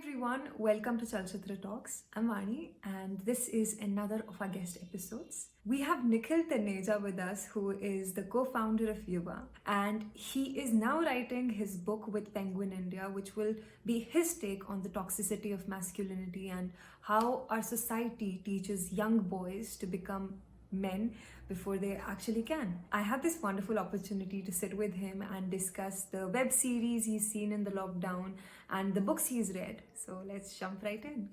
everyone, welcome to Chalchitra Talks. I'm Vani, and this is another of our guest episodes. We have Nikhil Taneja with us, who is the co founder of Yuvaa, and he is now writing his book with Penguin India, which will be his take on the toxicity of masculinity and how our society teaches young boys to become men before they actually can. I had this wonderful opportunity to sit with him and discuss the web series he's seen in the lockdown and the books he's read. So let's jump right in.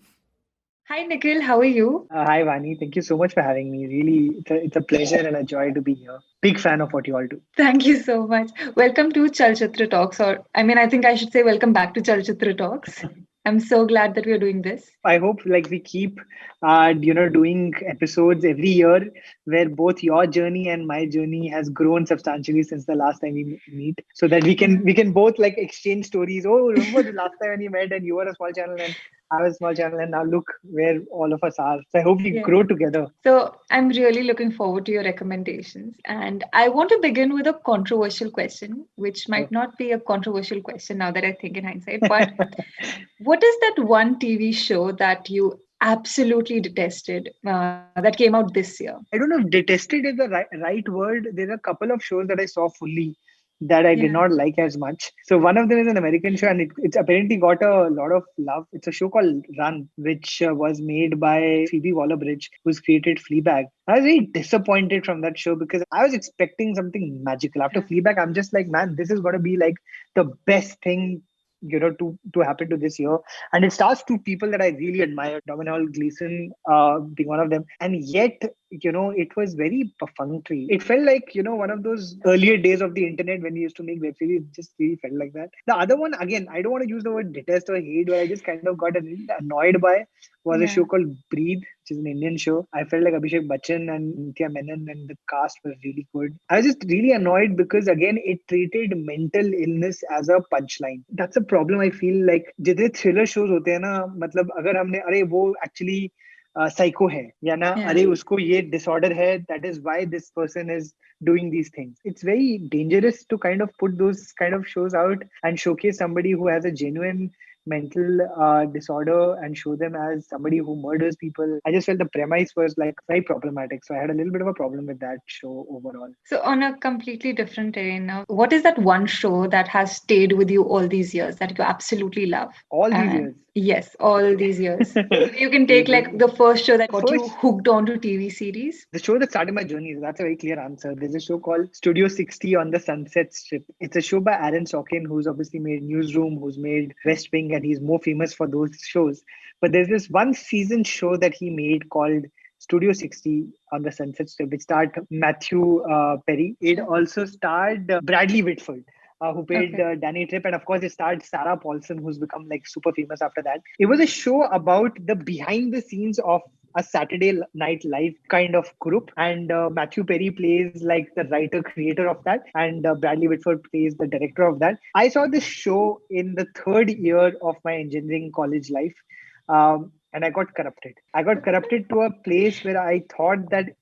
Hi, Nikhil, how are you? Hi, Vani. Thank you so much for having me. Really, it's a pleasure and a joy to be here. Big fan of what you all do. Thank you so much. Welcome to Chalchitra Talks, or I think I should say welcome back to Chalchitra Talks. I'm so glad that we're doing this. I hope we keep, doing episodes every year where both your journey and my journey has grown substantially since the last time we meet, so that we can both exchange stories. Oh, remember the last time when you met and you were a small channel and I was a small channel, and now look where all of us are. So I hope we grow together. So I'm really looking forward to your recommendations. And I want to begin with a controversial question, which might not be a controversial question now that I think in hindsight. But what is that one TV show that you absolutely detested that came out this year? I don't know if detested is the right word. There are a couple of shows that I saw fully that I did not like as much. So one of them is an American show, and it's apparently got a lot of love. It's a show called Run, which was made by Phoebe Waller-Bridge, who's created Fleabag. I was very disappointed from that show because I was expecting something magical. After Fleabag, I'm just like, man, this is going to be the best thing to happen to this year. And it stars two people that I really admire, Domhnall Gleeson being one of them, and yet it was very perfunctory. It felt like one of those earlier days of the internet when we used to make web series. It just really felt like that. The other one, again, I don't want to use the word detest or hate, but I just kind of got a little annoyed by was a show called Breathe, which is an Indian show. I felt like Abhishek Bachchan and Nithya Menon and the cast was really good. I was just really annoyed because, again, it treated mental illness as a punchline. That's a problem. I feel like जितने thriller shows होते हैं ना, मतलब अगर हमने अरे वो actually psycho है या ना अरे उसको ये disorder है, that is why this person is doing these things. It's very dangerous to kind of put those kind of shows out and showcase somebody who has a genuine mental disorder and show them as somebody who murders people. I just felt the premise was very problematic. So I had a little bit of a problem with that show overall. So on a completely different terrain, what is that one show that has stayed with you all these years that you absolutely love? All these years? Yes, all these years. You can take the first show that got you hooked onto TV series. The show that started my journey, that's a very clear answer. There's a show called Studio 60 on the Sunset Strip. It's a show by Aaron Sorkin, who's obviously made Newsroom, who's made West Wing, and he's more famous for those shows. But there's this one season show that he made called Studio 60 on the Sunset Strip, which starred Matthew Perry. It also starred Bradley Whitford, who played Danny Tripp. And of course, it starred Sarah Paulson, who's become super famous after that. It was a show about the behind the scenes of a Saturday Night Live kind of group. And Matthew Perry plays the writer, creator of that. And Bradley Whitford plays the director of that. I saw this show in the third year of my engineering college life. And I got corrupted. I got corrupted to a place where I thought that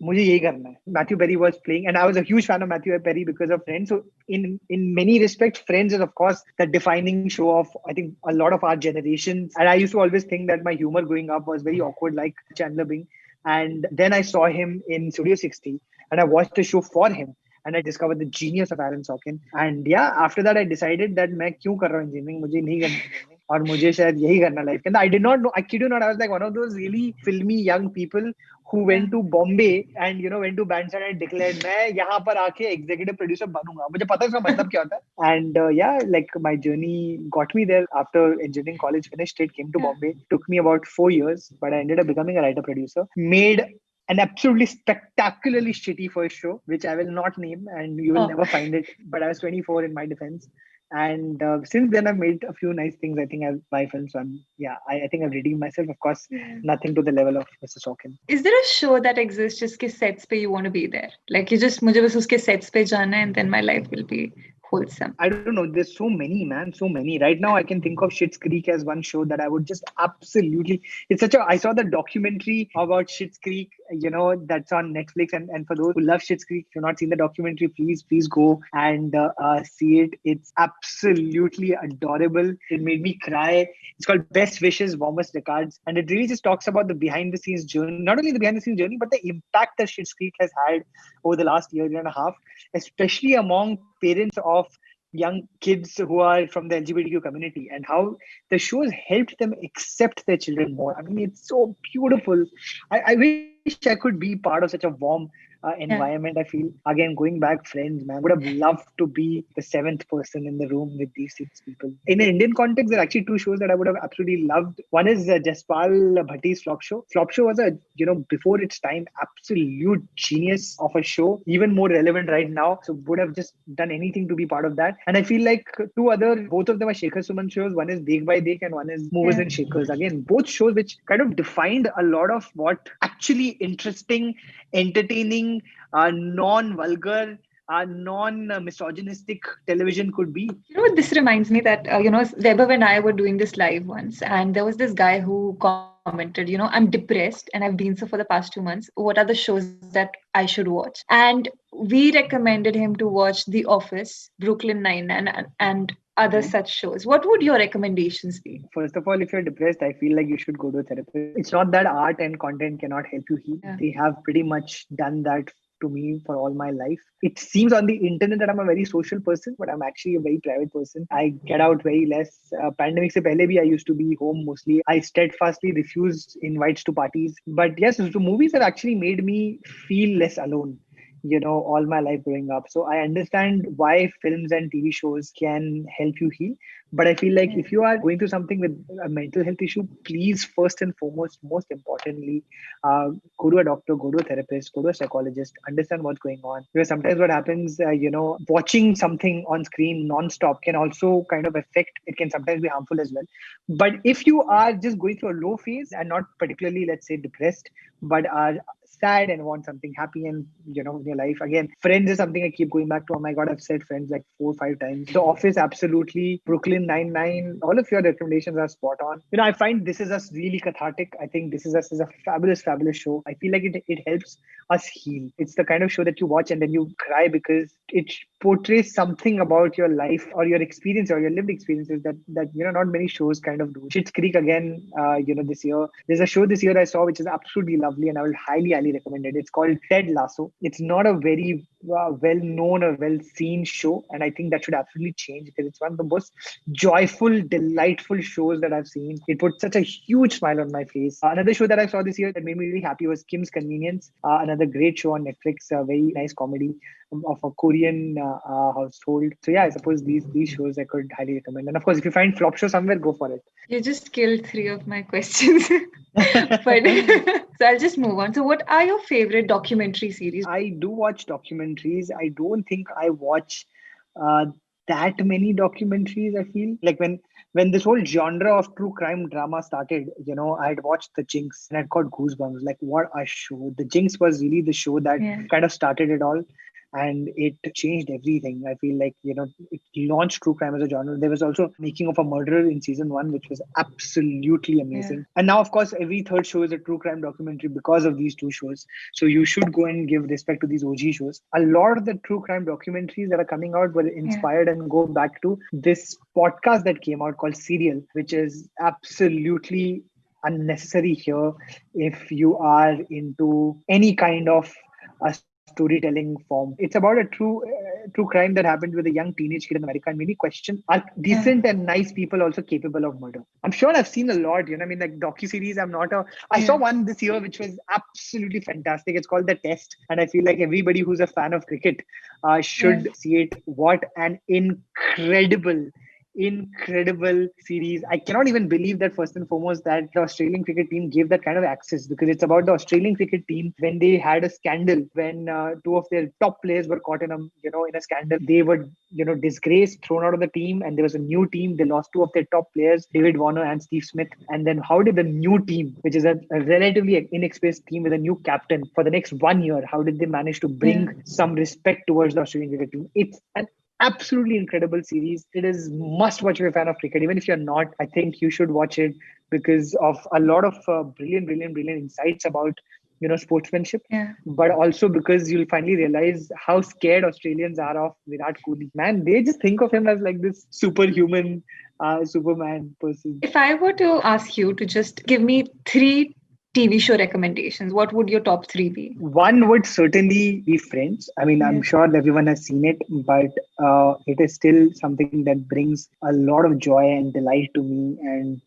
मुझे यही करना है. Matthew Perry was playing, and I was a huge fan of Matthew Perry because of Friends. So in many respects, Friends is of course the defining show of I think a lot of our generations. And I used to always think that my humor growing up was very awkward, like Chandler Bing. And then I saw him in Studio 60, and I watched the show for him. And I discovered the genius of Aaron Sorkin. And yeah, after that I decided that मैं क्यों कर रहा हूँ engineering, मुझे नहीं करना engineering और मुझे शायद यही करना life के अंदर. I did not know, I kid you not, I was like one of those really filmy young people who went to Bombay and went to Bandstand and declared मैं यहाँ पर आके executive producer बनूंगा. मुझे पता है इसका मतलब क्या होता है. And yeah, my journey got me there. After engineering college finished, it came to Bombay. Took me about 4 years, but I ended up becoming a writer producer. Made an absolutely spectacularly shitty first show, which I will not name, and you will never find it. But I was 24 in my defense. And since then, I've made a few nice things. I think I've buy films. So I think I've redeemed myself. Of course, nothing to the level of Mr. Sorkin. Is there a show that exists just के sets पे you want to be there? You just मुझे बस उसके sets पे जाना है, and then my life will be wholesome. I don't know. There's so many, man. So many. Right now, I can think of Schitt's Creek as one show that I would just absolutely. I saw the documentary about Schitt's Creek that's on Netflix. And for those who love Schitt's Creek, if you've not seen the documentary, please go and see it. It's absolutely adorable. It made me cry. It's called Best Wishes, Warmest Regards. And it really just talks about the behind the scenes journey, not only the behind the scenes journey, but the impact that Schitt's Creek has had over the last year and a half, especially among parents of young kids who are from the LGBTQ community, and how the show has helped them accept their children more. I mean, it's so beautiful. I wish I could be part of such a warm environment. I feel, again, going back, Friends, man, would have loved to be the seventh person in the room with these six people. In an Indian context, there are actually two shows that I would have absolutely loved. One is Jaspal Bhatti's Flop Show. Flop Show was before its time, absolute genius of a show, even more relevant right now. So would have just done anything to be part of that. And I feel like both of them are Shekhar Suman shows. One is Dekh by Dekh and one is Movers and Shakers. Again, both shows which kind of defined a lot of what actually interesting, entertaining, non-vulgar, non-misogynistic television could be. This reminds me that, Weber and I were doing this live once, and there was this guy who commented, I'm depressed and I've been so for the past 2 months. What are the shows that I should watch? And we recommended him to watch The Office, Brooklyn Nine-Nine, and other such shows. What would your recommendations be? First of all, if you're depressed, I feel like you should go to a therapist. It's not that art and content cannot help you heal. Yeah. They have pretty much done that to me for all my life. It seems on the internet that I'm a very social person, but I'm actually a very private person. I get out very less. Pandemic se pehle bhi I used to be home mostly. I steadfastly refused invites to parties. But yes, so movies have actually made me feel less alone, all my life growing up. So I understand why films and TV shows can help you heal. But I feel like if you are going through something with a mental health issue, please, first and foremost, most importantly, go to a doctor, go to a therapist, go to a psychologist, understand what's going on. Because sometimes what happens, watching something on screen non-stop can also kind of it can sometimes be harmful as well. But if you are just going through a low phase and not particularly, let's say, depressed, but are sad and want something happy and in your life, again, Friends is something I keep going back to. Oh my god, I've said Friends like 4 or 5 times. The Office, absolutely. Brooklyn Nine-Nine, all of your recommendations are spot on. I find This Is Us really cathartic. I think This Is Us is a fabulous show. I feel like it helps us heal. It's the kind of show that you watch and then you cry because it portrays something about your life or your experience or your lived experiences that not many shows kind of do. Schitt's Creek, again, this year. There's a show this year I saw which is absolutely lovely and I will highly recommend it. It's called Ted Lasso. It's not a very well-known or well-seen show, and I think that should absolutely change because it's one of the most joyful, delightful shows that I've seen. It put such a huge smile on my face. Another show that I saw this year that made me really happy was Kim's Convenience, another great show on Netflix, a very nice comedy of a Korean household. So yeah, I suppose these shows I could highly recommend. And of course, if you find Flop Show somewhere, go for it. You just killed 3 of my questions. But so I'll just move on. So what are your favorite documentary series? I do watch documentaries. I don't think I watch that many documentaries. I feel like when this whole genre of true crime drama started, I had watched The Jinx and I got goosebumps. Like, what a show. The Jinx was really the show that kind of started it all. And it changed everything. I feel like, it launched true crime as a genre. There was also Making of a Murderer in season 1, which was absolutely amazing. And now, of course, every third show is a true crime documentary because of these 2 shows. So you should go and give respect to these OG shows. A lot of the true crime documentaries that are coming out were inspired and go back to this podcast that came out called Serial, which is absolutely unnecessary here if you are into any kind of storytelling form. It's about a true crime that happened with a young teenage kid in America, and made me question, are decent and nice people also capable of murder? I'm sure I've seen a lot, like docuseries. I saw one this year which was absolutely fantastic. It's called The Test, and I feel like everybody who's a fan of cricket should see it. What an incredible series. I cannot even believe that, first and foremost, that the Australian cricket team gave that kind of access, because it's about the Australian cricket team when they had a scandal, when 2 of their top players were caught in a scandal. They were disgraced, thrown out of the team, and there was a new team. They lost 2 of their top players, David Warner and Steve Smith. And then how did the new team, which is a relatively inexperienced team with a new captain for the next 1 year, how did they manage to bring some respect towards the Australian cricket team? It's an absolutely incredible series. It is must watch if you're a fan of cricket. Even if you're not, I think you should watch it because of a lot of brilliant insights about sportsmanship, Yeah. but also because you'll finally realize how scared Australians are of Virat Kohli. Man, they just think of him as like this superhuman, Superman person. If I were to ask you to just give me three TV show recommendations, what would your top three be? One would certainly be Friends. I mean, I'm Yeah. sure everyone has seen it, but it is still something that brings a lot of joy and delight to me, and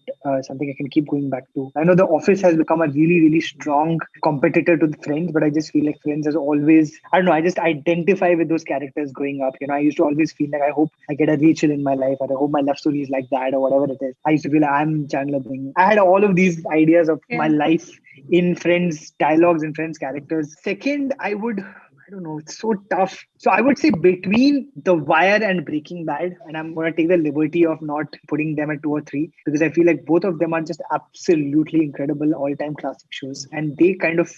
something I can keep going back to. I know The Office has become a really, really strong competitor to the Friends, but I just feel like Friends has always, I don't know, I just identify with those characters growing up. I used to always feel like I hope I get a Rachel in my life, or I hope my love story is like that, or whatever it is. I used to feel like I'm Chandler Bing. I had all of these ideas of my Yeah. life in Friends dialogues and Friends characters. Second, I don't know, it's so tough. So I would say between The Wire and Breaking Bad, and I'm going to take the liberty of not putting them at two or three because I feel like both of them are just absolutely incredible all-time classic shows, and they kind of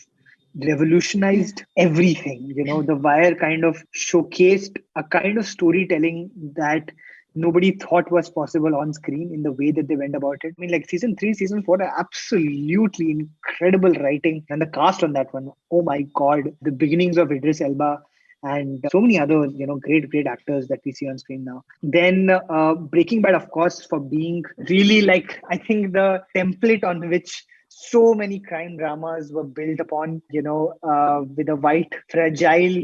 Yeah. revolutionized everything. The Wire kind of showcased a kind of storytelling that nobody thought was possible on screen in the way that they went about it. I mean, like season three, season four are absolutely incredible writing, and the cast on that one. Oh my God, the beginnings of Idris Elba and so many other, great, great actors that we see on screen now. Then Breaking Bad, of course, for being really like, I think the template on which so many crime dramas were built upon, with a white, fragile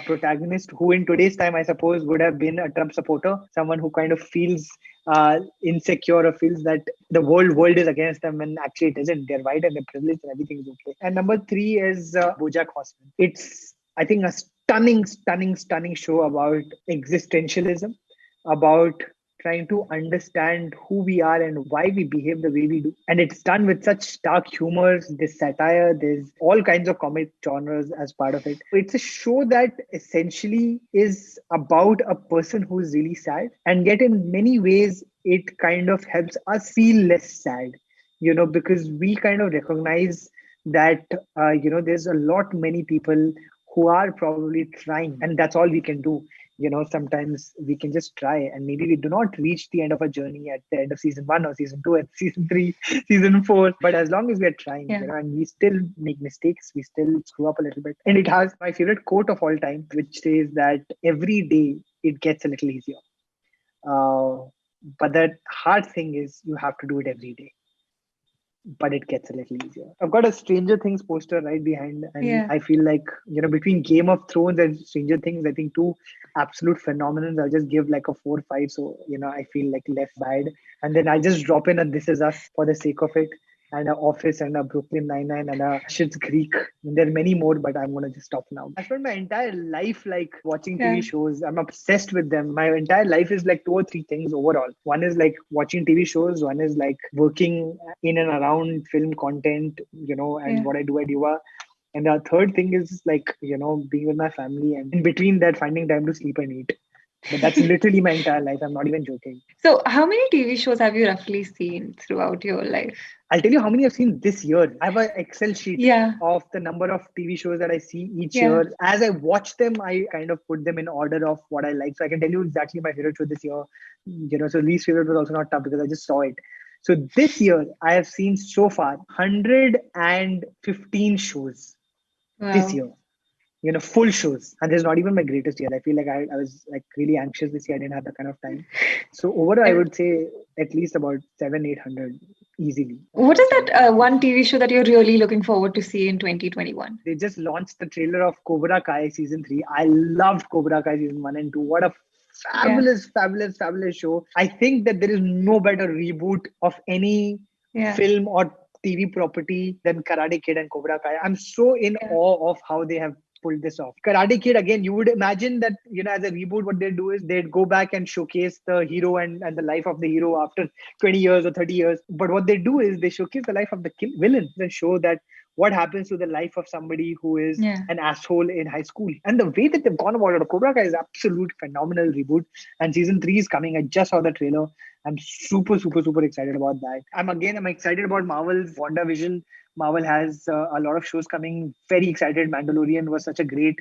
protagonist who in today's time I suppose would have been a Trump supporter, someone who kind of feels insecure or feels that the world is against them when actually it isn't. They're white and they're privileged and everything is okay. And number three is BoJack Horseman. It's, I think, a stunning show about existentialism, about trying to understand who we are and why we behave the way we do. And it's done with such dark humor, there's satire, there's all kinds of comic genres as part of it. It's a show that essentially is about a person who's really sad, and yet in many ways, it kind of helps us feel less sad, because we kind of recognize that, there's a lot many people who are probably trying, and that's all we can do. Sometimes we can just try, and maybe we do not reach the end of a journey at the end of season one or season two, at season three, season four. But as long as we are trying, Yeah. and we still make mistakes, we still screw up a little bit. And it has my favorite quote of all time, which says that every day it gets a little easier. Uh, but the hard thing is you have to do it every day, but it gets a little easier. I've got a Stranger Things poster right behind, and Yeah. I feel like, between Game of Thrones and Stranger Things, I think two absolute phenomenons. I'll just give like a 4 or 5, so I feel like less bad. And then I'll just drop in a This Is Us for the sake of it, and a Office, and a Brooklyn Nine-Nine, and a Schitt's Creek. And there are many more, but I'm gonna just stop now. I spent my entire life like watching Yeah. TV shows. I'm obsessed with them. My entire life is like two or three things overall. One is like watching TV shows. One is like working in and around film content, and Yeah. what I do at Yuvaa. And the third thing is like, being with my family, and in between that, finding time to sleep and eat. But that's literally my entire life. I'm not even joking. So, how many TV shows have you roughly seen throughout your life? I'll tell you how many I've seen this year. I have an Excel sheet Yeah. of the number of TV shows that I see each Yeah. year. As I watch them, I kind of put them in order of what I like. So I can tell you exactly my favorite show this year. So least favorite was also not tough because I just saw it. So this year, I have seen so far 115 shows this Wow. year. Full shows. And there's not even my greatest year. I feel like I was like really anxious this year. I didn't have that kind of time. So overall, I And would say at least about 700-800 easily. what is that one TV show that you're really looking forward to see in 2021? They just launched the trailer of Cobra Kai season 3. I loved Cobra Kai season 1 and 2. What a Yeah. fabulous show. I think that there is no better reboot of any Yeah. film or TV property than Karate Kid and Cobra Kai. I'm so in Yeah. awe of how they have pulled this off. Karate Kid, again, you would imagine that, as a reboot, what they do is they'd go back and showcase the hero and the life of the hero after 20 years or 30 years. But what they do is they showcase the life of the villain and show that what happens to the life of somebody who is Yeah. an asshole in high school. And the way that they've gone about it, Cobra Kai is absolute phenomenal reboot. And season 3 is coming. I just saw the trailer. I'm super excited about that. I'm excited about Marvel's WandaVision. Marvel has a lot of shows coming. Very excited. Mandalorian was such a great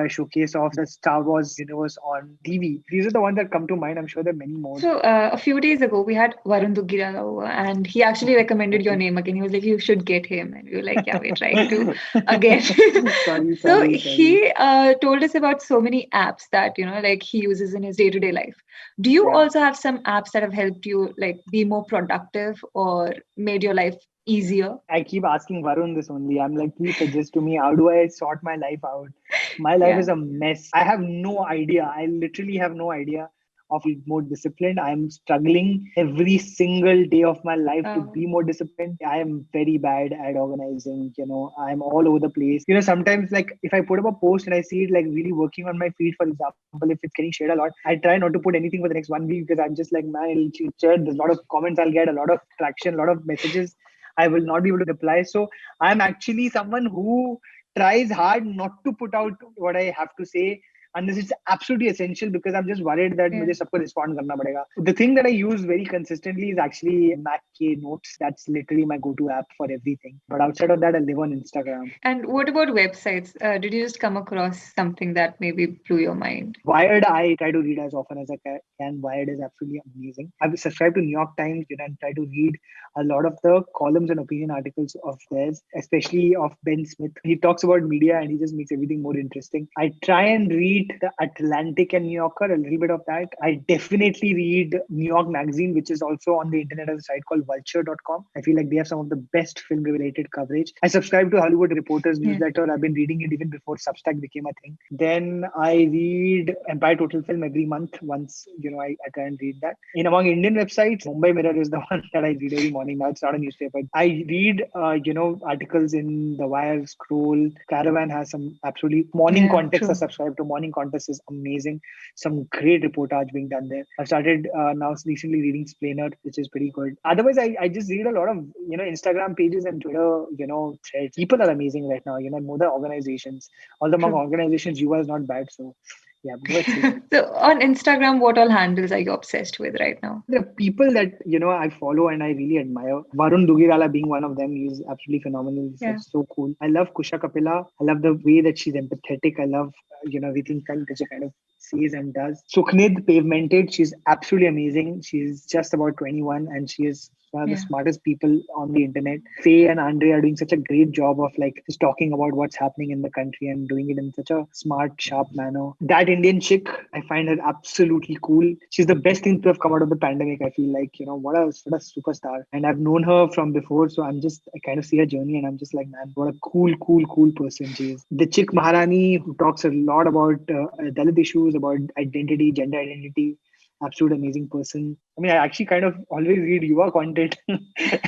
showcase of the Star Wars universe on TV. These are the ones that come to mind. I'm sure there are many more. So a few days ago, we had Varun Duggirala over, and he actually recommended your name again. He was like, "You should get him," and we were like, "Yeah, we're trying to again." So he told us about so many apps that like he uses in his day-to-day life. Do you also have some apps that have helped you like be more productive or made your life easier? I keep asking Varun this only. I'm like, please suggest to me, how do I sort my life out? My life is a mess. I have no idea. I literally have no idea of being more disciplined. I'm struggling every single day of my life to be more disciplined. I am very bad at organizing. I'm all over the place. Sometimes like if I put up a post and I see it like really working on my feed, for example, if it's getting shared a lot, I try not to put anything for the next 1 week because I'm just like, man, it'll get shared. There's a lot of comments I'll get, a lot of traction, a lot of messages. I will not be able to reply. So I'm actually someone who tries hard not to put out what I have to say unless it's absolutely essential, because I'm just worried that मुझे सबको respond करना पड़ेगा. The thing that I use very consistently is actually Mac K Notes. That's literally my go-to app for everything. But outside of that, I live on Instagram. And what about websites? Did you just come across something that maybe blew your mind? Wired, I try to read as often as I can. Wired is absolutely amazing. I've subscribed to New York Times, and try to read a lot of the columns and opinion articles of theirs, especially of Ben Smith. He talks about media and he just makes everything more interesting. I try and read the Atlantic and New Yorker, a little bit of that. I definitely read New York Magazine, which is also on the internet as a site called vulture.com. I feel like they have some of the best film-related coverage. I subscribe to Hollywood Reporter's newsletter. I've been reading it even before Substack became a thing. Then I read Empire Total Film every month. Once, I try and read that. In among Indian websites, Mumbai Mirror is the one that I read every morning. Now it's not a newspaper. I read, articles in The Wire, Scroll. Caravan has some absolutely morning context. I subscribe to Morning Contest is amazing. Some great reportage being done there. I've started now recently reading Splainer, which is pretty good. Otherwise, I just read a lot of Instagram pages and Twitter threads. People are amazing right now. More the organizations. Although among organizations, Yuvaa is not bad. So yeah, so on Instagram, what all handles are you obsessed with right now? The people that I follow and I really admire. Varun Duggirala being one of them. He's absolutely phenomenal. He's so cool. I love Kusha Kapila. I love the way that she's empathetic. I love everything that she kind of says and does. Sukhnid Pavemented. She's absolutely amazing. She's just about 21 and she is one of the smartest people on the internet. Faye and Andre are doing such a great job of like just talking about what's happening in the country and doing it in such a smart, sharp manner. That Indian chick, I find her absolutely cool. She's the best thing to have come out of the pandemic. I feel like, what a superstar. And I've known her from before. So I kind of see her journey and I'm just like, man, what a cool person she is. The chick Maharani, who talks a lot about Dalit issues, about identity, gender identity. Absolute amazing person. I mean, I actually kind of always read Yuvaa content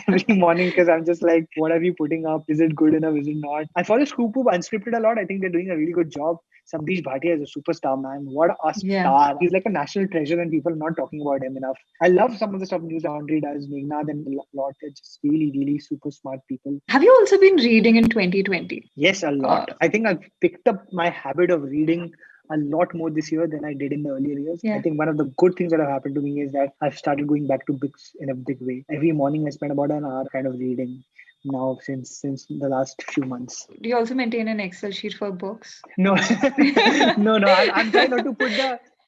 every morning because I'm just like, what are you putting up? Is it good enough? Is it not? I follow Scoop Up Unscripted a lot. I think they're doing a really good job. Samdesh Bhatia is a superstar, man. What a star. He's like a national treasure and people are not talking about him enough. I love some of the stuff News Laundry does, Meghna and a lot. They're just really, really super smart people. Have you also been reading in 2020? Yes, a lot. I think I've picked up my habit of reading a lot more this year than I did in the earlier years. I think one of the good things that have happened to me is that I've started going back to books in a big way. Every morning I spend about an hour kind of reading now since the last few months. Do you also maintain an Excel sheet for books? No, no. I'm trying not to put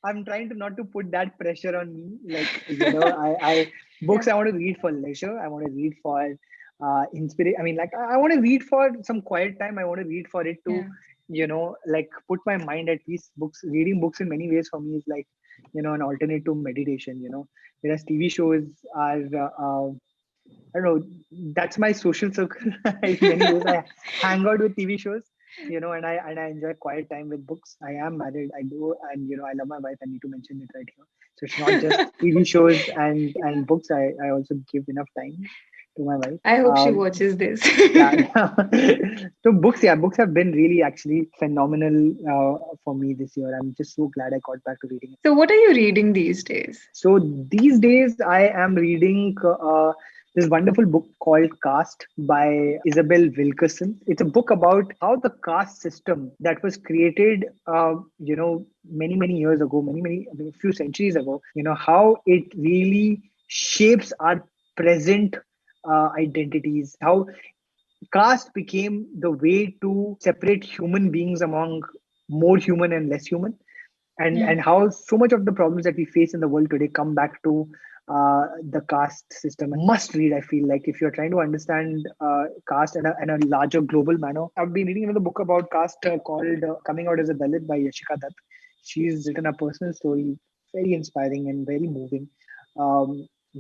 not to put that pressure on me. Like, I books I want to read for leisure. I want to read for inspiration. I mean, like I want to read for some quiet time. I want to read for it to like put my mind at peace. Reading books in many ways for me is like, an alternate to meditation, whereas TV shows are, I don't know, that's my social circle. In many ways, I hang out with TV shows, and I enjoy quiet time with books. I am married. I do, and I love my wife. I need to mention it right here. So it's not just TV shows and books. I also give enough time to my wife. I hope she watches this. So books have been really actually phenomenal for me this year. I'm just so glad I got back to reading. So what are you reading these days? So these days I am reading this wonderful book called Caste by Isabel Wilkerson. It's a book about how the caste system that was created, many years ago, a few centuries ago, how it really shapes our present identities, how caste became the way to separate human beings among more human and less human, and how so much of the problems that we face in the world today come back to the caste system. Must read, I feel like, if you're trying to understand caste in a larger global manner. I've been reading another book about caste called Coming Out as a Dalit by Yashica Dutt. She's written a personal story, very inspiring and very moving.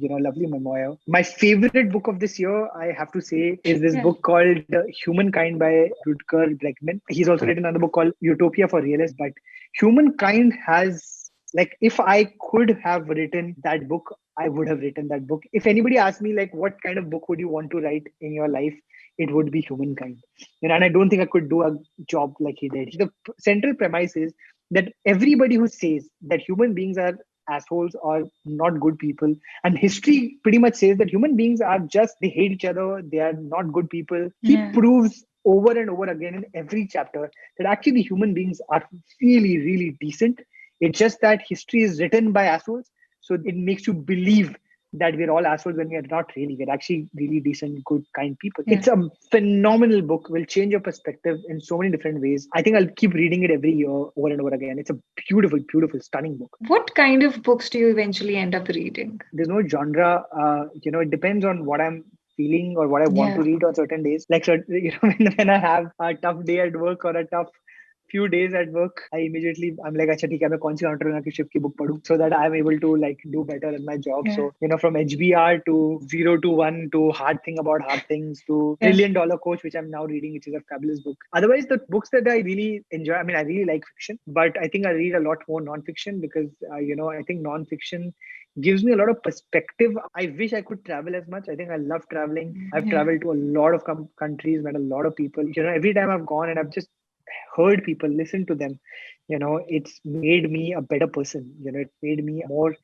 Lovely memoir. My favorite book of this year, I have to say, is this book called Humankind by Rutger Bregman. He's also written another book called Utopia for Realists. But Humankind has, like, if I could have written that book, I would have written that book. If anybody asked me, like, what kind of book would you want to write in your life, it would be Humankind. And I don't think I could do a job like he did. The central premise is that everybody who says that human beings are assholes or not good people, and history pretty much says that human beings are just, they hate each other, they are not good people. He proves over and over again in every chapter that actually human beings are really, really decent. It's just that history is written by assholes, so it makes you believe that we're all assholes when we are not really. We're actually really decent, good, kind people. It's a phenomenal book, will change your perspective in so many different ways. I think I'll keep reading it every year over and over again. It's a beautiful, beautiful, stunning book. What kind of books do you eventually end up reading? There's no genre. It depends on what I'm feeling or what I want to read on certain days. Like, when I have a tough day at work or a tough few days at work, I'm like, acha, theek hai, main kaun si entrepreneurship ki book padhu, so that I'm able to like do better in my job. So, from HBR to 0 to 1 to Hard Thing About Hard Things to $1 Trillion Coach, which I'm now reading, which is a fabulous book. Otherwise, the books that I really enjoy, I mean, I really like fiction, but I think I read a lot more non-fiction because, I think non-fiction gives me a lot of perspective. I wish I could travel as much. I think I love traveling. I've traveled to a lot of countries, met a lot of people. Every time I've gone and I've just heard people, listen to them, it's made me a better person. It made me a more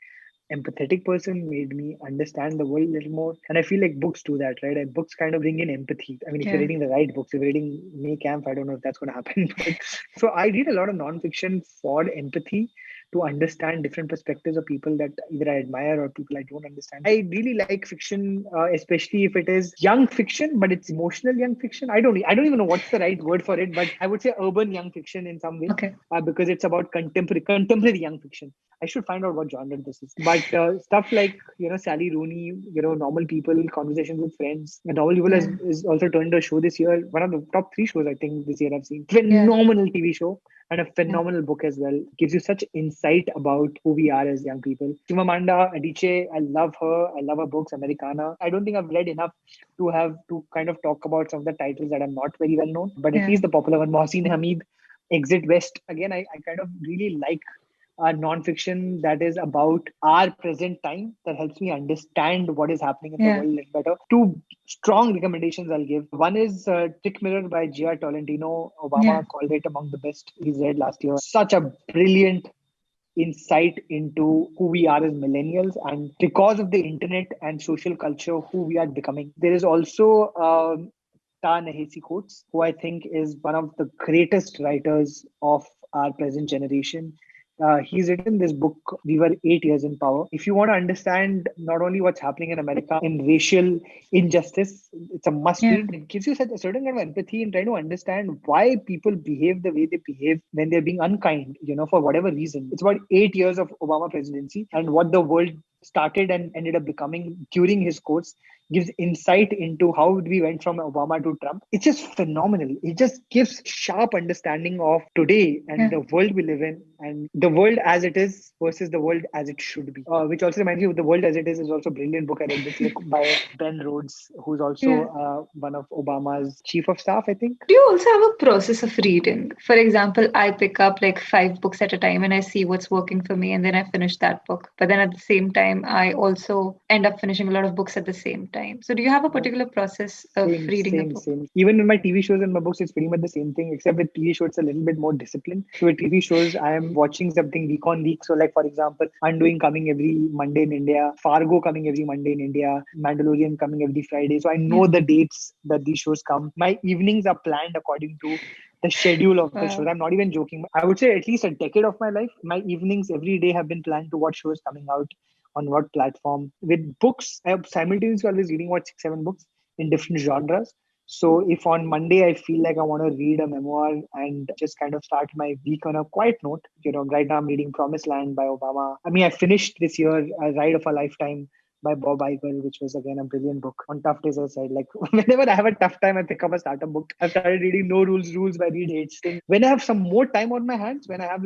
empathetic person, made me understand the world a little more. And I feel like books do that, right? And books kind of bring in empathy. I mean, if you're reading the right books, if you're reading May Camp, I don't know if that's going to happen. So I read a lot of non-fiction for empathy, to understand different perspectives of people that either I admire or people I don't understand. I really like fiction, especially if it is young fiction, but it's emotional young fiction. I don't even know what's the right word for it, but I would say urban young fiction in some way, because it's about contemporary young fiction. I should find out what genre this is. But stuff like, Sally Rooney, Normal People, Conversations with Friends. And Normal People is also turned a show this year. One of the top 3 shows I think this year I've seen. Phenomenal TV show. And a phenomenal book as well. Gives you such insight about who we are as young people. Chimamanda, Adichie, I love her. I love her books, Americanah. I don't think I've read enough to have to kind of talk about some of the titles that are not very well known. But at least the popular one, Mohsin, Hamid, Exit West. Again, I kind of really like non-fiction that is about our present time, that helps me understand what is happening in the world a little better. 2 strong recommendations I'll give. One is Trick Mirror by Gia Tolentino. Obama called it among the best he's read last year. Such a brilliant insight into who we are as millennials, and because of the internet and social culture, who we are becoming. There is also Ta-Nehisi Coates, who I think is one of the greatest writers of our present generation. He's written this book, We Were 8 Years in Power. If you want to understand not only what's happening in America in racial injustice, it's a must read. It gives you a certain kind of empathy in trying to understand why people behave the way they behave when they're being unkind, for whatever reason. It's about 8 years of Obama presidency and what the world started and ended up becoming during his course. Gives insight into how we went from Obama to Trump. It's just phenomenal. It just gives sharp understanding of today and the world we live in, and the world as it is versus the world as it should be. Which also reminds me of The World as It is also a brilliant book I read this week by Ben Rhodes, who's also one of Obama's chief of staff, I think. Do you also have a process of reading? For example, I pick up like 5 books at a time and I see what's working for me, and then I finish that book. But then at the same time, I also end up finishing a lot of books at the same time. So do you have a particular process of reading a book? Same. Even in my TV shows and my books, it's pretty much the same thing, except with TV shows, it's a little bit more disciplined. So with TV shows, I am watching something week on week. So like, for example, Undoing coming every Monday in India, Fargo coming every Monday in India, Mandalorian coming every Friday. So I know the dates that these shows come. My evenings are planned according to the schedule of the shows. I'm not even joking. I would say at least a decade of my life, my evenings every day have been planned to what shows coming out on what platform. With books, I have simultaneously always reading 6-7 books in different genres. So if on Monday I feel like I want to read a memoir and just kind of start my week on a quiet note, right now I'm reading Promised Land by Obama. I mean, I finished this year A Ride of a Lifetime by Bob Iger, which was again a brilliant book. On tough days, I said, like whenever I have a tough time, I pick up a startup book. I've started reading No Rules Rules by Reed Hastings. When I have some more time on my hands, when I have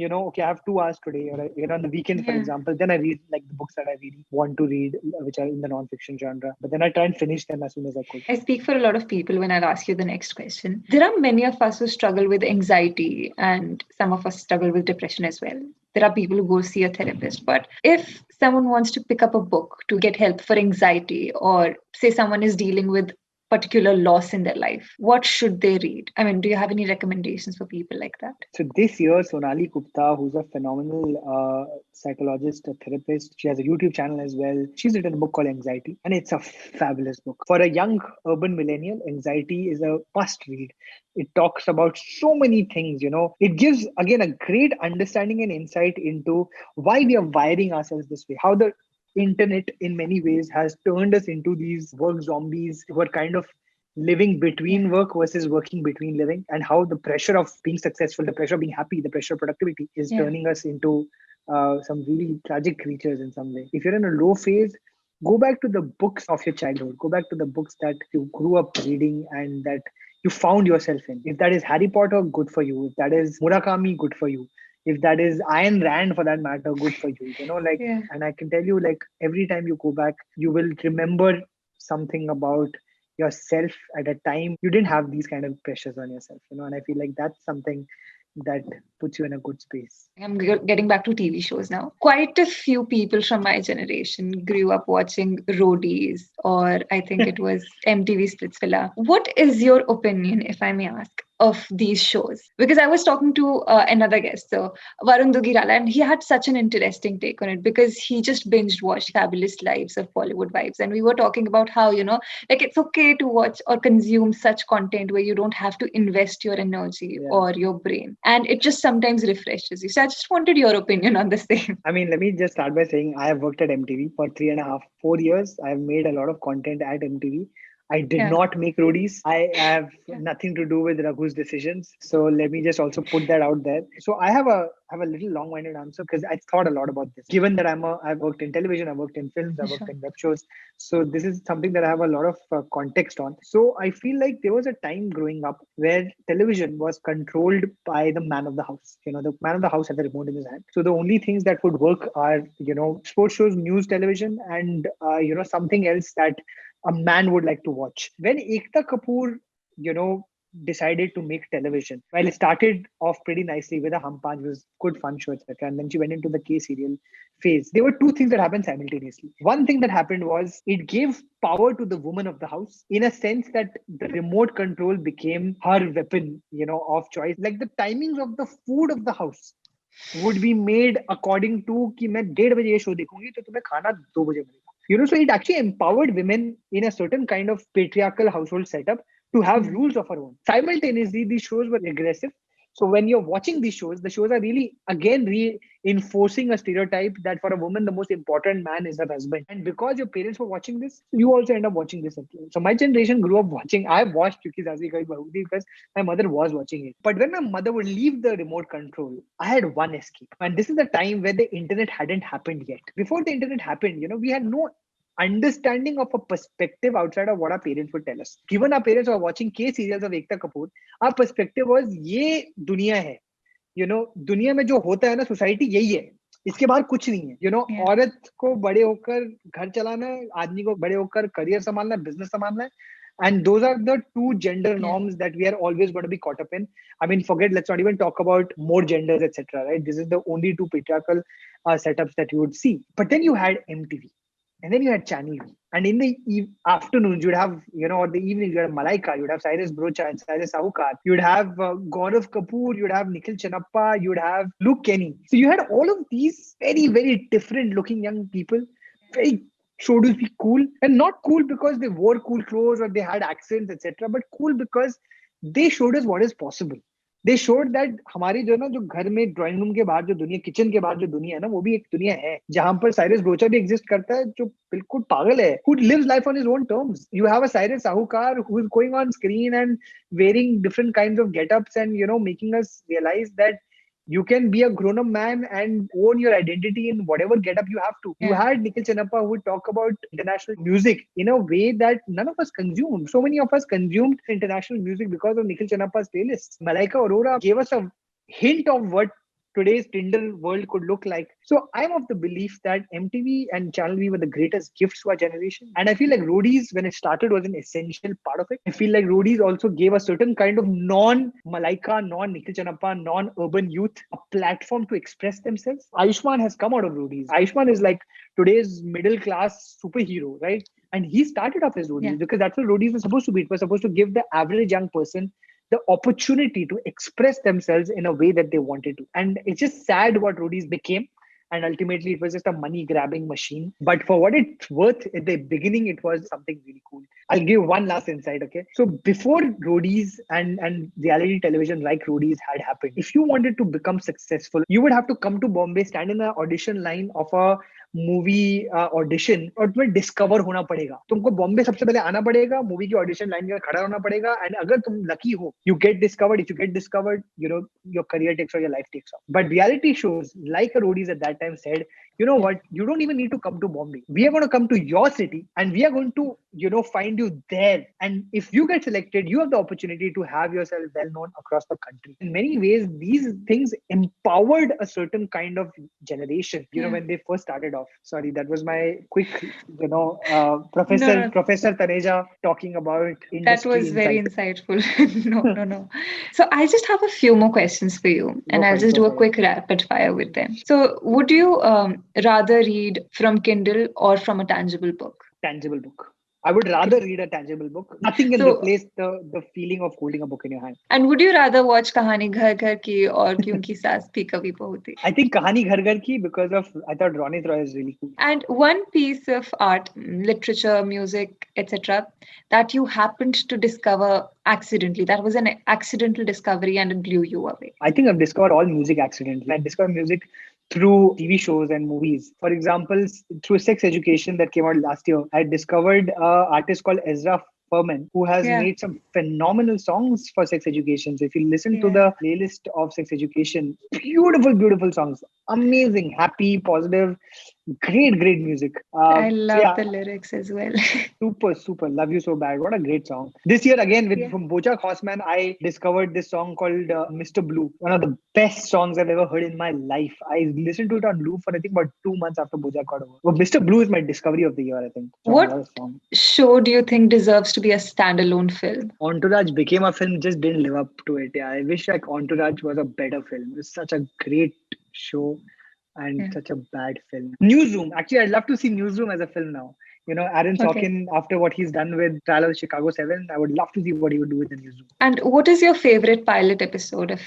okay, I have 2 hours today, or on the weekend, for Yeah. example, then I read like the books that I really want to read, which are in the non-fiction genre. But then I try and finish them as soon as I could. I speak for a lot of people when I'll ask you the next question. There are many of us who struggle with anxiety, and some of us struggle with depression as well. There are people who go see a therapist. But if someone wants to pick up a book to get help for anxiety, or say someone is dealing with particular loss in their life, what should they read? I mean, do you have any recommendations for people like that? So this year, Sonali Gupta, who's a phenomenal psychologist, a therapist, she has a YouTube channel as well. She's written a book called Anxiety, and it's a fabulous book. For a young urban millennial, Anxiety is a must read. It talks about so many things, It gives, again, a great understanding and insight into why we are wiring ourselves this way, how the internet in many ways has turned us into these work zombies who are kind of living between work versus working between living, and how the pressure of being successful, the pressure of being happy, the pressure of productivity is turning us into some really tragic creatures in some way. If you're in a low phase, go back to the books of your childhood, go back to the books that you grew up reading and that you found yourself in. If that is Harry Potter, good for you. If that is Murakami, good for you. If that is Ayn Rand, for that matter, good for you. And I can tell you, like, every time you go back, you will remember something about yourself at a time you didn't have these kind of pressures on yourself, and I feel like that's something that puts you in a good space. I'm getting back to TV shows now. Quite a few people from my generation grew up watching Roadies, or I think it was MTV Splitsvilla. What is your opinion, if I may ask, of these shows? Because I was talking to another guest, so Varun Dugirala, and he had such an interesting take on it because he just binged watched Fabulous Lives of Bollywood Wives. And we were talking about how, like it's okay to watch or consume such content where you don't have to invest your energy or your brain. And it just sometimes refreshes you. So I just wanted your opinion on the same. I mean, let me just start by saying I have worked at MTV for 3.5, 4 years. I've made a lot of content at MTV. I did not make Roadies. I have nothing to do with Raghu's decisions. So let me just also put that out there. So I have a little long-winded answer because I thought a lot about this. Given that I've worked in television, I've worked in films, I've worked in web shows. So this is something that I have a lot of context on. So I feel like there was a time growing up where television was controlled by the man of the house. The man of the house had the remote in his hand. So the only things that would work are, sports shows, news television, and, something else that a man would like to watch. When Ekta Kapoor, decided to make television, well, it started off pretty nicely with a Hum Panch, was good fun show, etc. And then she went into the K serial phase. There were two things that happened simultaneously. One thing that happened was it gave power to the woman of the house in a sense that the remote control became her weapon, of choice. Like the timings of the food of the house would be made according to कि मैं 1:30 बजे ये show देखूंगी तो तुम्हें खाना 2 बजे मिलेगा. So it actually empowered women in a certain kind of patriarchal household setup to have rules of her own. Simultaneously, these shows were aggressive. So when you're watching these shows, the shows are really, again, reinforcing a stereotype that for a woman, the most important man is her husband. And because your parents were watching this, you also end up watching this. So my generation grew up watching, I watched Kyunki Saasi Kabhi Bahu Thi because my mother was watching it. But when my mother would leave the remote control, I had one escape. And this is the time where the internet hadn't happened yet. Before the internet happened, we had no understanding of a perspective outside of what our parents would tell us. Given our parents were watching K serials of Ekta Kapoor, our perspective was ये दुनिया है. दुनिया में जो होता है ना, society यही है. इसके बाहर कुछ नहीं है. औरत को बड़े होकर घर चलाना है, आदमी को बड़े होकर करियर संभालना है, बिजनेस संभालना है. And those are the two gender norms that we are always going to be caught up in. I mean, let's not even talk about more genders, etc. Right? This is the only two patriarchal setups that you would see. But then you had MTV. And then you had Channel V. And in the afternoons, you'd have, or the evening, you had Malaika, you'd have Cyrus Brocha and Cyrus Sahukar. You'd have Gaurav Kapoor, you'd have Nikhil Chanappa, you'd have Luke Kenny. So you had all of these very, very different looking young people, very showed to be cool. And not cool because they wore cool clothes or they had accents, etc. But cool because they showed us what is possible. they showed that हमारी जो ना जो घर में drawing room के बाहर जो दुनिया, किचन के बाहर जो दुनिया है ना, वो भी एक दुनिया है जहाँ पर साइरस ब्रोचा भी एग्जिस्ट करता है जो बिल्कुल पागल है, who lives life on his own terms. You have a Cyrus Sahukar who is going on screen and wearing different kinds of get-ups and, you know, making us realize that you can be a grown-up man and own your identity in whatever get-up you have to. You had Nikhil Taneja who would talk about international music in a way that none of us consumed. So many of us consumed international music because of Nikhil Taneja's playlists. Malaika Arora gave us a hint of what today's Tinder world could look like. So I'm of the belief that MTV and Channel V were the greatest gifts to our generation. And I feel like Roadies, when it started, was an essential part of it. I feel like Roadies also gave a certain kind of non-Malaika, non-Nikhil Chanappa, non-urban youth a platform to express themselves. Ayushmann has come out of Roadies. Ayushmann is like today's middle-class superhero, right? And he started off as Roadies because that's what Roadies was supposed to be. It was supposed to give the average young person the opportunity to express themselves in a way that they wanted to. And it's just sad what Roadies became. And ultimately, it was just a money-grabbing machine. But for what it's worth, at the beginning, it was something really cool. I'll give one last insight, okay? So before Roadies and reality television like Roadies had happened, if you wanted to become successful, you would have to come to Bombay, stand in the audition line of a movie audition और तुम्हें discover होना पड़ेगा. तुमको बॉम्बे सबसे पहले आना पड़ेगा, movie की ऑडिशन लाइन में खड़ा होना पड़ेगा, एंड अगर तुम लकी हो you get discovered. If you get discovered, you know, your career takes और your life takes off. But reality shows like a Roadies at that time said, you know what, you don't even need to come to Bombay. We are going to come to your city and we are going to, you know, find you there. And if you get selected, you have the opportunity to have yourself well known across the country. In many ways, these things empowered a certain kind of generation, you know, when they first started off. Sorry, that was my quick, you know, Professor Taneja talking about industry. That was very insightful. No. So I just have a few more questions for you, and I'll just do a quick rapid fire with them. So would you rather read from Kindle or from a tangible book? Tangible book. I would rather read a tangible book. Nothing can replace the feeling of holding a book in your hand. And would you rather watch Kahani Ghar Ghar Ki or Kyunki Saas Bhi Kabhi Bahu Thi? I think Kahani Ghar Ghar Ki because of, I thought Ronit Roy is really cool. And one piece of art, literature, music, etc., that you happened to discover accidentally, that was an accidental discovery and it blew you away. I think I've discovered all music accidentally. I discovered music through TV shows and movies. For example, through Sex Education that came out last year, I discovered an artist called Ezra Furman, who has made some phenomenal songs for Sex Education. So if you listen to the playlist of Sex Education, beautiful songs. Amazing, happy, positive, great music. I love the lyrics as well. Super. Love You So Bad. What a great song. This year again, from BoJack Horseman, I discovered this song called Mr. Blue. One of the best songs I've ever heard in my life. I listened to it on loop for I think about 2 months after BoJack got over. Well, Mr. Blue is my discovery of the year, I think. What show do you think deserves to be a standalone film? Entourage became a film, just didn't live up to it. Yeah, I wish like Entourage was a better film. It's such a great show and such a bad film. Newsroom. Actually, I'd love to see Newsroom as a film now. You know, Aaron Sorkin, after what he's done with Trial of Chicago 7, I would love to see what he would do with the Newsroom. And what is your favorite pilot episode of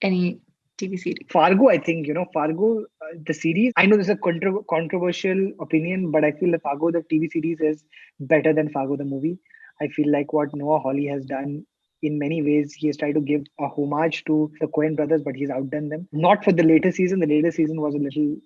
any TV series? Fargo, I think, you know, Fargo, the series. I know this is a controversial opinion, but I feel that Fargo, the TV series, is better than Fargo, the movie. I feel like what Noah Hawley has done, in many ways, he has tried to give a homage to the Coen brothers, but he's outdone them. Not for the later season. The later season was a little,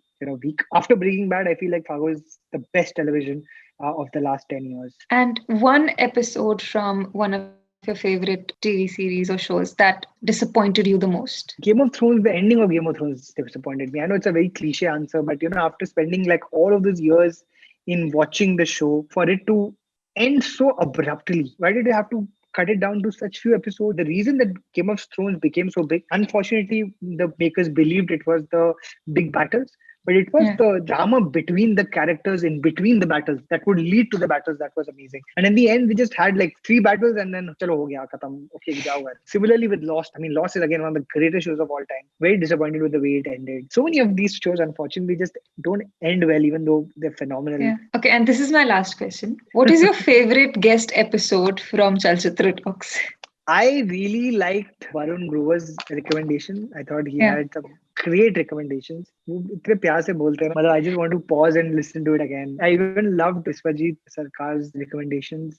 weak. After Breaking Bad, I feel like Fargo is the best television of the last 10 years. And one episode from one of your favorite TV series or shows that disappointed you the most? Game of Thrones, the ending of Game of Thrones disappointed me. I know it's a very cliche answer, but after spending like all of those years in watching the show, for it to end so abruptly, why did you have to cut it down to such few episodes? The reason that Game of Thrones became so big, unfortunately, the makers believed it was the big battles. But it was the drama between the characters in between the battles that would lead to the battles that was amazing. And in the end, we just had like 3 battles and then chalo ho gaya, khatam, okay, jao ghar. Similarly with Lost. I mean, Lost is again one of the greatest shows of all time. Very disappointed with the way it ended. So many of these shows, unfortunately, just don't end well, even though they're phenomenal. Yeah. Okay, and this is my last question. What is your favorite guest episode from Chalchitra Talks? I really liked Varun Grover's recommendation. I thought he had some great recommendations. वो इतने प्यार से बोलते हैं, मतलब I just want to pause and listen to it again. I even loved Biswajit Sarkar's recommendations.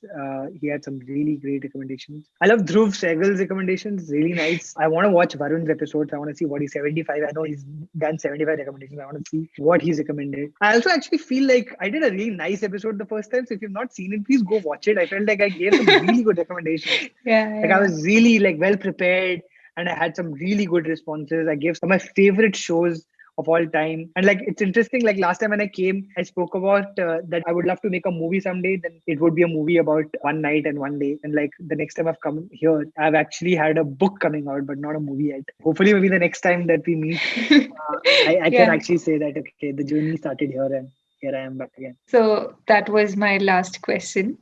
He had some really great recommendations. I love Dhruv Sehgal's recommendations. Really nice. I want to watch Varun's episodes. I want to see what he's 75. I know he's done 75 recommendations. I want to see what he's recommended. I also actually feel like I did a really nice episode the first time. So if you've not seen it, please go watch it. I felt like I gave some really good recommendations. Like I was really like well prepared and I had some really good responses. I gave some of my favorite shows of all time. And like, it's interesting, like last time when I came, I spoke about that I would love to make a movie someday. Then it would be a movie about one night and one day. And like the next time I've come here, I've actually had a book coming out, but not a movie yet. Hopefully maybe the next time that we meet, I can actually say that, okay, the journey started here and here I am back again. So that was my last question.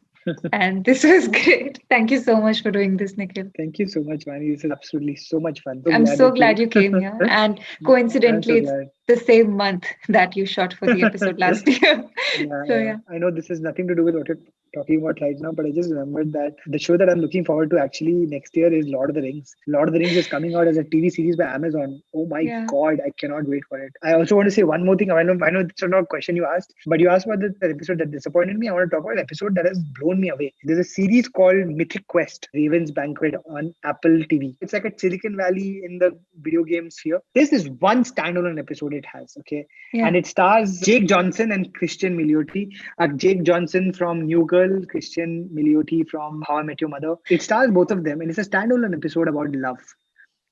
And this was great. Thank you so much for doing this, Nikhil. Thank you so much, Vani. This is absolutely so much fun. I'm so glad you came here. And coincidentally, it's the same month that you shot for the episode last year. Yeah. I know this has nothing to do with what you're talking about right now, but I just remembered that the show that I'm looking forward to actually next year is Lord of the Rings. Lord of the Rings is coming out as a TV series by Amazon. Oh my God, I cannot wait for it. I also want to say one more thing. I know it's not a question you asked, but you asked about the episode that disappointed me. I want to talk about an episode that has blown me away. There's a series called Mythic Quest, Raven's Banquet on Apple TV. It's like a Silicon Valley in the video game sphere. This is one standalone episode it has, okay? And it stars Jake Johnson and Christian Milioti. Jake Johnson from New Girl, Christian Milioti from How I Met Your Mother. It stars both of them, and it's a standalone episode about love.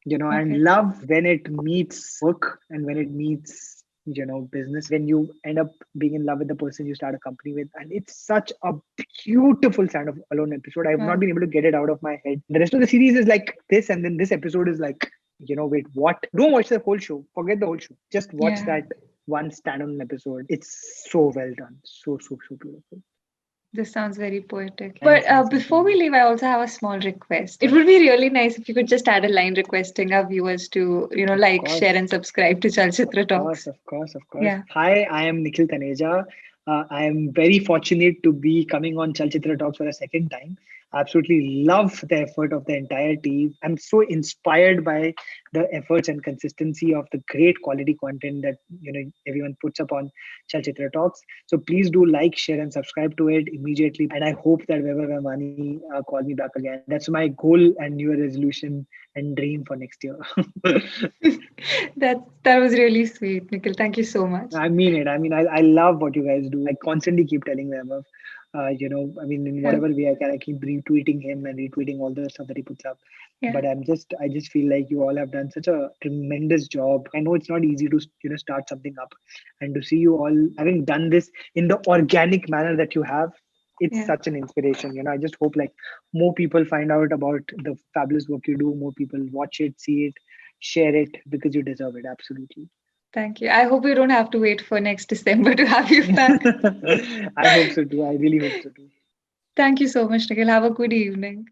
And love when it meets work and when it meets, business, when you end up being in love with the person you start a company with. And it's such a beautiful standalone episode. I've not been able to get it out of my head. The rest of the series is like this, and then this episode is like, wait, what? Don't watch the whole show. Forget the whole show. Just watch that one standalone episode. It's so well done. So beautiful. This sounds very poetic. But before we leave, I also have a small request. It would be really nice if you could just add a line requesting our viewers to, like, share and subscribe to Chalchitra Talks. Of course. Yeah. Hi, I am Nikhil Taneja. I am very fortunate to be coming on Chalchitra Talks for a second time. I absolutely love the effort of the entire team. I'm so inspired by the efforts and consistency of the great quality content that everyone puts up on Chalchitra Talks. So please do like, share, and subscribe to it immediately. And I hope that whenever Vani call me back again. That's my goal and New Year resolution and dream for next year. That was really sweet, Nikhil. Thank you so much. I mean it. I love what you guys do. I constantly keep telling them of, in whatever way I can, I keep retweeting him and retweeting all the stuff that he puts up. But I just feel like you all have done such a tremendous job. I know it's not easy to, start something up, and to see you all having done this in the organic manner that you have. It's such an inspiration. I just hope like more people find out about the fabulous work you do. More people watch it, see it, share it, because you deserve it. Absolutely. Thank you. I hope we don't have to wait for next December to have you back. I hope so too. I really hope so too. Thank you so much, Nikhil. Have a good evening.